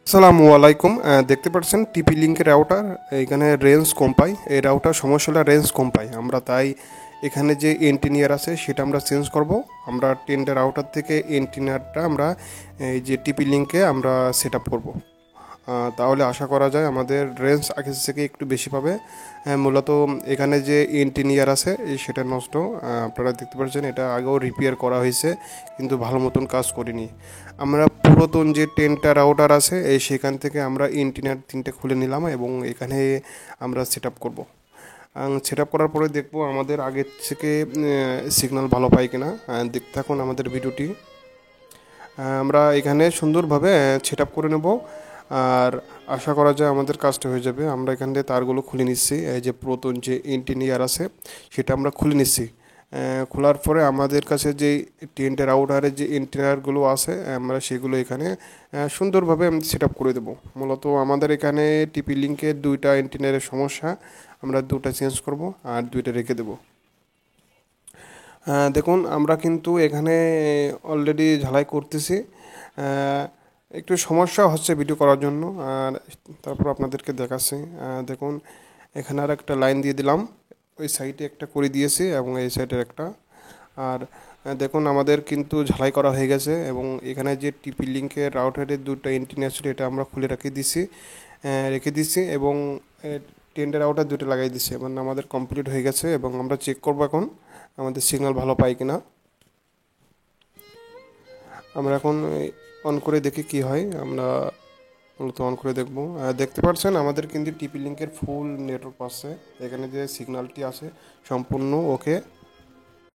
আসসালামু আলাইকুম। দেখতে পাচ্ছেন টিপি লিঙ্কের রাউটার, এখানে রেঞ্জ কম পাই। এই রাউটার সমস্যাটা রেঞ্জ কম পাই আমরা, তাই এখানে যে এন্টিনিয়ার আছে সেটা আমরা চেঞ্জ করব। আমরা টেন্ডার রাউটার থেকে এন্টিনিয়ারটা আমরা এই যে টিপি লিঙ্কে আমরা সেট আপ করবো। তাহলে আশা করা যায় আমাদের রেঞ্জ আগের থেকে একটু বেশি পাবে। মূলত এখানে যে ইঞ্জিনিয়ার আছে সেটা নষ্ট। আপনারা দেখতে পাচ্ছেন এটা আগেও রিপেয়ার করা হয়েছে, কিন্তু ভালো মতন কাজ করিনি। আমরা পুরাতন যে টেনটা রাউটার আছে সেখান থেকে আমরা ইঞ্জিনিয়ার তিনটে খুলে নিলাম এবং এখানে আমরা সেট আপ করবো। সেট আপ করার পরে দেখবো আমাদের আগের থেকে সিগন্যাল ভালো পাই কিনা। দেখতে থাকুন আমাদের ভিডিওটি। আমরা এখানে সুন্দরভাবে সেট আপ করে নেব, আর আশা করা যায় আমাদের কাজটা হয়ে যাবে। আমরা এখান থেকে তারগুলো খুলে নিচ্ছি, এই যে পুরাতন যে ইঞ্জিনিয়ার আছে সেটা আমরা খুলে নিচ্ছি। খোলার পরে আমাদের কাছে যে টেন্টের আউটারের যে ইন্টিরিয়ারগুলো আছে আমরা সেগুলো এখানে সুন্দরভাবে আমি সেট আপ করে দেবো। মূলত আমাদের এখানে টিপি লিঙ্কের দুইটা ইন্টিরিয়ারের সমস্যা, আমরা দুটা চেঞ্জ করব আর দুইটা রেখে দেবো। দেখুন আমরা কিন্তু এখানে অলরেডি ঝালাই করতেছি। একটু সমস্যা হচ্ছে ভিডিও করার জন্য, আর তারপর আপনাদেরকে দেখাচ্ছি। দেখুন এখানে আর একটা লাইন দিয়ে দিলাম, ওই সাইডে একটা করে দিয়েছি এবং এই সাইডের একটা। আর দেখুন আমাদের কিন্তু ঝালাই করা হয়ে গেছে এবং এখানে যে টিপি লিঙ্কের রাউটারের দুটো এন্টিনা ছিল এটা আমরা খুলে রেখে দিছি এবং টেন্ডার আউটার দুটো লাগাই দিছি। মানে আমাদের কমপ্লিট হয়ে গেছে এবং আমরা চেক করবো এখন আমাদের সিগন্যাল ভালো পাই কিনা। আমরা এখন অন করে দেখি কি হয়। আমরা মূলত অন করে দেখব। দেখতে পাচ্ছেন আমাদের কিন্তু টিপি লিঙ্কের ফুল নেটওয়ার্ক পাচ্ছে, এখানে যে সিগন্যালটি আছে সম্পূর্ণ ওকে।